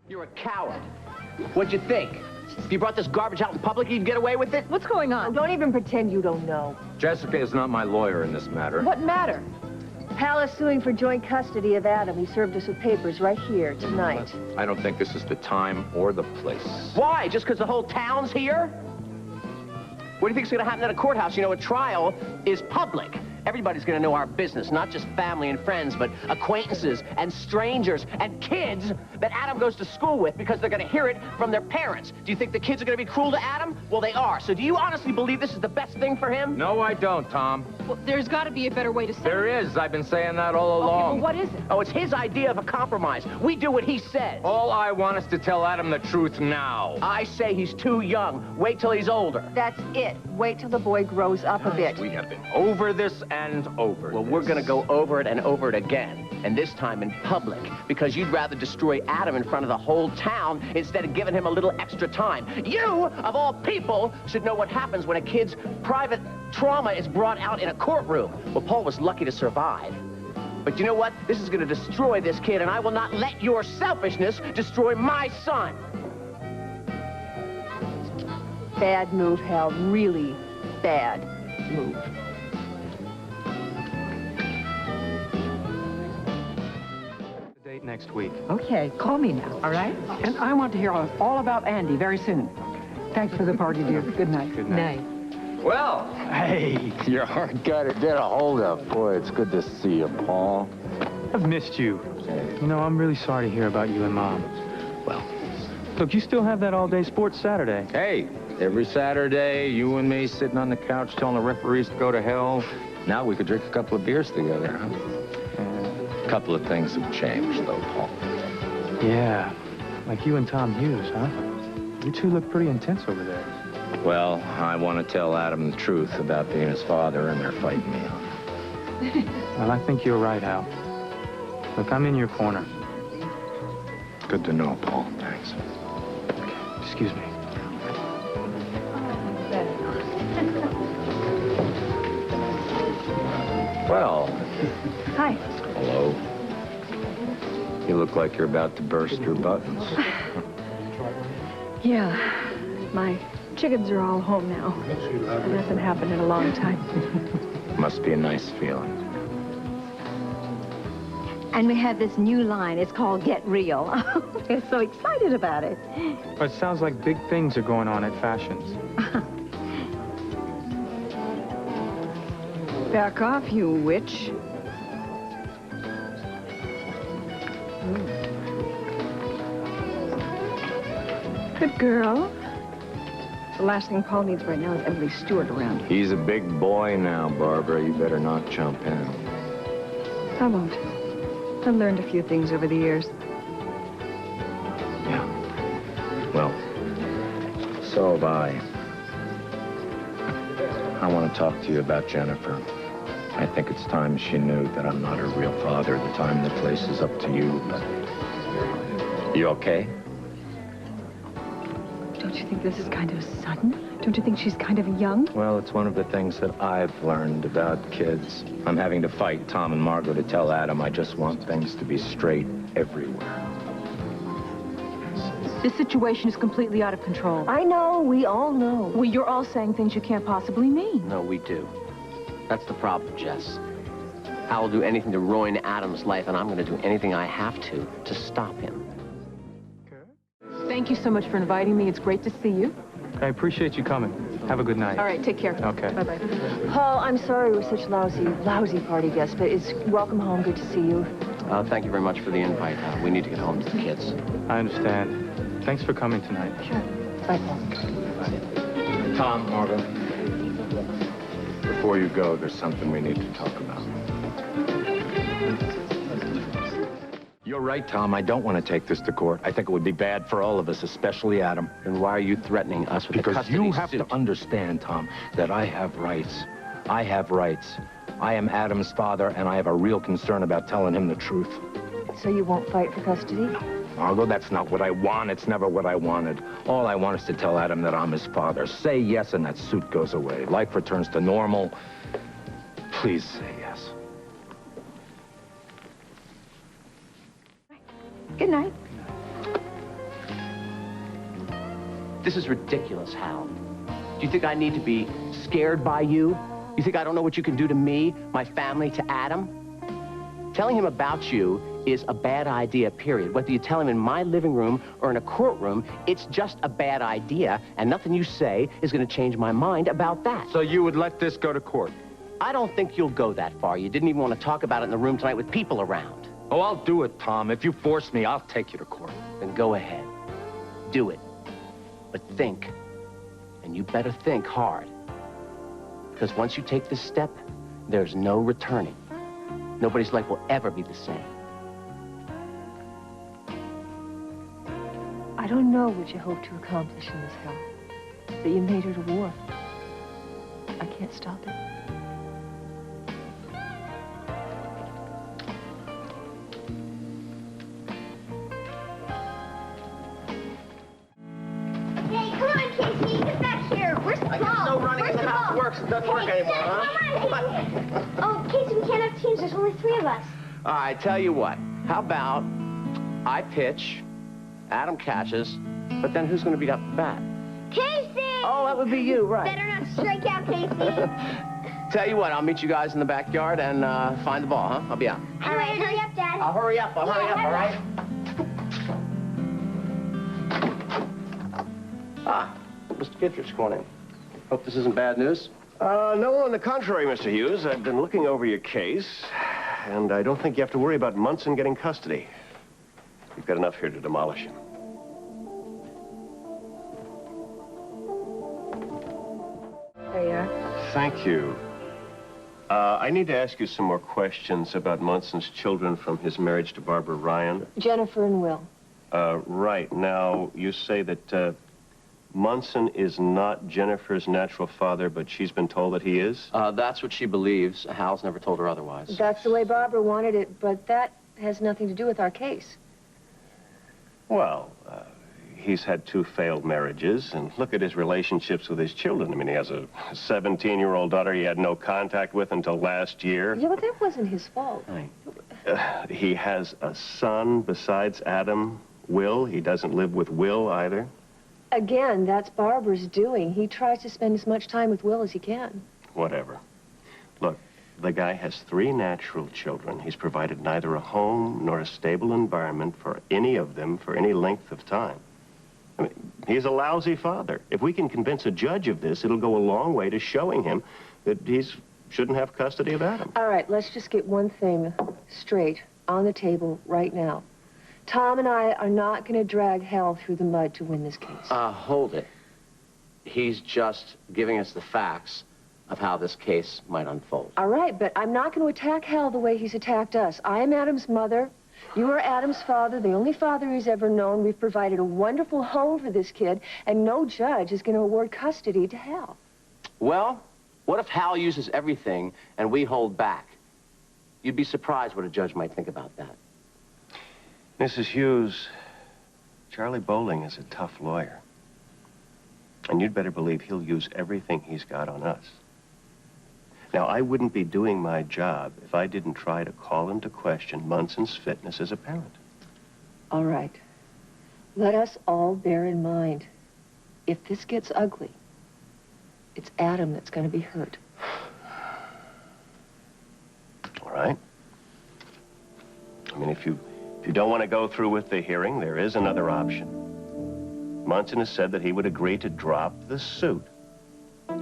You're a coward. What'd you think? If you brought this garbage out in public, you'd get away with it? What's going on? Oh, don't even pretend you don't know. Jessica is not my lawyer in this matter. What matter? Hal is suing for joint custody of Adam. He served us with papers right here tonight. I don't think this is the time or the place. Why? Just because the whole town's here? What do you think's going to happen at a courthouse? You know, a trial is public. Everybody's going to know our business, not just family and friends, but acquaintances and strangers and kids that Adam goes to school with because they're going to hear it from their parents. Do you think the kids are going to be cruel to Adam? Well, they are. So do you honestly believe this is the best thing for him? No, I don't, Tom. Well, there's got to be a better way to say it. There is. I've been saying that all along. Okay, well, what is it? Oh, it's his idea of a compromise. We do what he says. All I want is to tell Adam the truth now. I say he's too young. Wait till he's older. That's it. Wait till the boy grows up a bit. We have been over this and over Well, this. we're going to go over it and over it again, and this time in public, because you'd rather destroy Adam in front of the whole town instead of giving him a little extra time. You, of all people, should know what happens when a kid's private trauma is brought out in a courtroom. Well, Paul was lucky to survive. But you know what? This is going to destroy this kid, and I will not let your selfishness destroy my son. Bad move, Hal. Really bad move. Date next week. Okay, call me now, all right? And I want to hear all about Andy very soon. Thanks for the party, dear. Good night. Good night. Well, Hey, You're a hard guy to get a hold of. Boy, it's good to see you, Paul. I've missed you. You know, I'm really sorry to hear about you and Mom. Well, look, you still have that all-day sports Saturday. hey, every Saturday, you and me sitting on the couch telling the referees to go to hell. Now we could drink a couple of beers together, huh? A couple of things have changed, though, Paul. Yeah, like you and Tom Hughes, huh? You two look pretty intense over there. Well, I want to tell Adam the truth about being his father, and they're fighting me on it. Well, I think you're right, Hal. Look, I'm in your corner. Good to know, Paul. Thanks. Excuse me. Well, Hi. hello. You look like you're about to burst your buttons. Yeah, my chickens are all home now. That hasn't happened in a long time. Must be a nice feeling. And we have this new line. It's called Get Real. We're so excited about it. But it sounds like big things are going on at Fashions. Back off, you witch. Good girl. The last thing Paul needs right now is Emily Stewart around. He's a big boy now, Barbara. You better not jump in. I won't. I've learned a few things over the years. Yeah. Well, so have I. I want to talk to you about Jennifer. I think it's time she knew that I'm not her real father. The time and the place is up to you. You okay? Don't you think this is kind of sudden? Don't you think she's kind of young? Well, it's one of the things that I've learned about kids. I'm having to fight Tom and Margo to tell Adam I just want things to be straight everywhere. This situation is completely out of control. I know. We all know. Well, you're all saying things you can't possibly mean. No, we do. That's the problem, Jess. I will do anything to ruin Adam's life, and I'm going to do anything I have to stop him. Thank you so much for inviting me. It's great to see you. I appreciate you coming. Have a good night. All right, take care. Okay. Bye-bye. Paul, I'm sorry we're such lousy party guests, but it's welcome home. Good to see you. Thank you very much for the invite. We need to get home to the kids. I understand. Thanks for coming tonight. Sure. Bye, Paul. Tom, Margo. Before you go, there's something we need to talk about. You're right, Tom. I don't want to take this to court. I think it would be bad for all of us, especially Adam. And why are you threatening us with a Because custody you have suit? to understand, Tom, that I have rights. I have rights. I am Adam's father, and I have a real concern about telling him the truth. So you won't fight for custody? Margo, that's not what I want. It's never what I wanted. All I want is to tell Adam that I'm his father. Say yes, and that suit goes away. Life returns to normal. Please say yes. Good night. This is ridiculous, Hal. Do you think I need to be scared by you? You think I don't know what you can do to me, my family, to Adam? Telling him about you is a bad idea, period. Whether you tell him in my living room or in a courtroom, it's just a bad idea, and nothing you say is going to change my mind about that. So you would let this go to court? I don't think you'll go that far. You didn't even want to talk about it in the room tonight with people around. Oh, I'll do it, Tom. If you force me, I'll take you to court. Then go ahead. Do it. But think. And you better think hard. Because once you take this step, there's no returning. Nobody's life will ever be the same. I don't know what you hope to accomplish in this hell, but you made it a war. I can't stop it. Hey, come on, Casey, get back here. Where's the ball? I guess no running in the house works. It doesn't work anymore, huh? Come on. Oh, Casey, we can't have teams. There's only 3 of us. All right, tell you what. How about I pitch, Adam catches, but then who's going to be up the bat? Casey! Oh, that would be you, right. Better not strike out, Casey. Tell you what, I'll meet you guys in the backyard and find the ball, huh? I'll be out. All right, hurry up, Dad. I'll hurry up, all right? Ah, Mr. Kittredge calling in. Hope this isn't bad news. No, on the contrary, Mr. Hughes. I've been looking over your case, and I don't think you have to worry about Munson getting custody. You've got enough here to demolish him. There you are. Thank you. I need to ask you some more questions about Munson's children from his marriage to Barbara Ryan. Jennifer and Will. Right. Now, you say that Munson is not Jennifer's natural father, but she's been told that he is? That's what she believes. Hal's never told her otherwise. That's the way Barbara wanted it, but that has nothing to do with our case. Well, he's had 2 failed marriages, and look at his relationships with his children. I mean, he has a 17-year-old daughter he had no contact with until last year. Yeah, but that wasn't his fault. Right. He has a son besides Adam, Will. He doesn't live with Will either. Again, that's Barbara's doing. He tries to spend as much time with Will as he can. Whatever. Look, the guy has 3 natural children. He's provided neither a home nor a stable environment for any of them for any length of time. I mean, he's a lousy father. If we can convince a judge of this, it'll go a long way to showing him that he shouldn't have custody of Adam. All right, let's just get one thing straight on the table right now. Tom and I are not going to drag hell through the mud to win this case. Hold it. He's just giving us the facts of how this case might unfold. All right, but I'm not going to attack Hal the way he's attacked us. I am Adam's mother. You are Adam's father, the only father he's ever known. We've provided a wonderful home for this kid, and no judge is going to award custody to Hal. Well, what if Hal uses everything and we hold back? You'd be surprised what a judge might think about that. Mrs. Hughes, Charlie Bowling is a tough lawyer. And you'd better believe he'll use everything he's got on us. Now, I wouldn't be doing my job if I didn't try to call into question Munson's fitness as a parent. All right. Let us all bear in mind, if this gets ugly, it's Adam that's going to be hurt. All right. I mean, if you don't want to go through with the hearing, there is another option. Munson has said that he would agree to drop the suit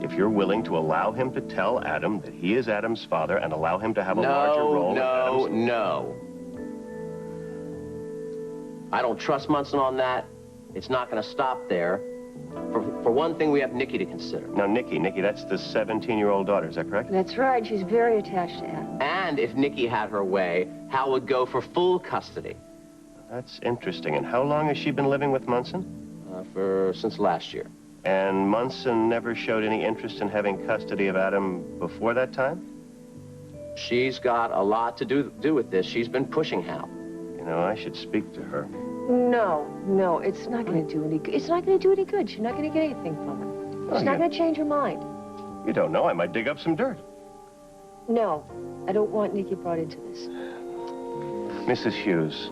if you're willing to allow him to tell Adam that he is Adam's father and allow him to have a larger role. No. I don't trust Munson on that. It's not going to stop there. For one thing, we have Nikki to consider. Now, Nikki, that's the 17-year-old daughter, is that correct? That's right. She's very attached to Adam. And if Nikki had her way, Hal would go for full custody. That's interesting. And how long has she been living with Munson? Since last year. And Munson never showed any interest in having custody of Adam before that time? She's got a lot to do with this. She's been pushing Hal. You know, I should speak to her. No, it's not going to do any good. It's not going to do any good. She's not going to get anything from her. She's not going to change her mind. You don't know. I might dig up some dirt. No, I don't want Nikki brought into this. Mrs. Hughes,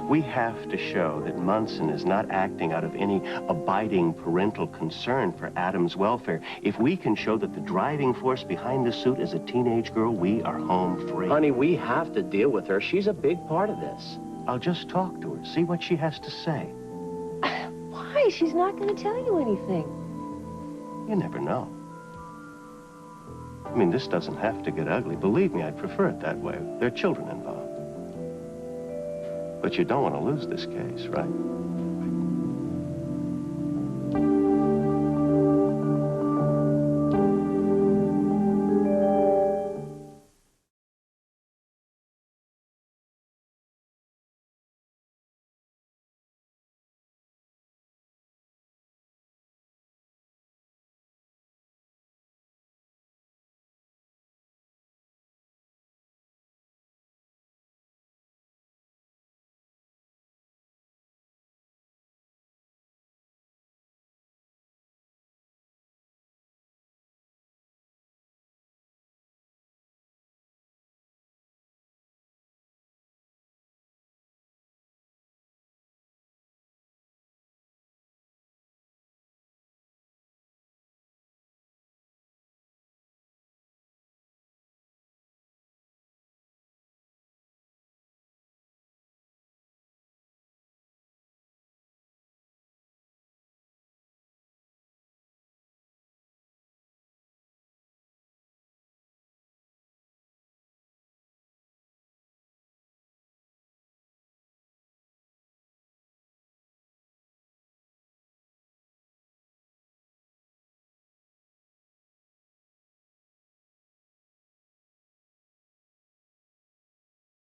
We have to show that Munson is not acting out of any abiding parental concern for Adam's welfare. If we can show that the driving force behind the suit is a teenage girl, we are home free. Honey, we have to deal with her. She's a big part of this. I'll just talk to her, see what she has to say. Why? She's not going to tell you anything. You never know. I mean, this doesn't have to get ugly. Believe me, I'd prefer it that way. There are children involved. But you don't want to lose this case, right?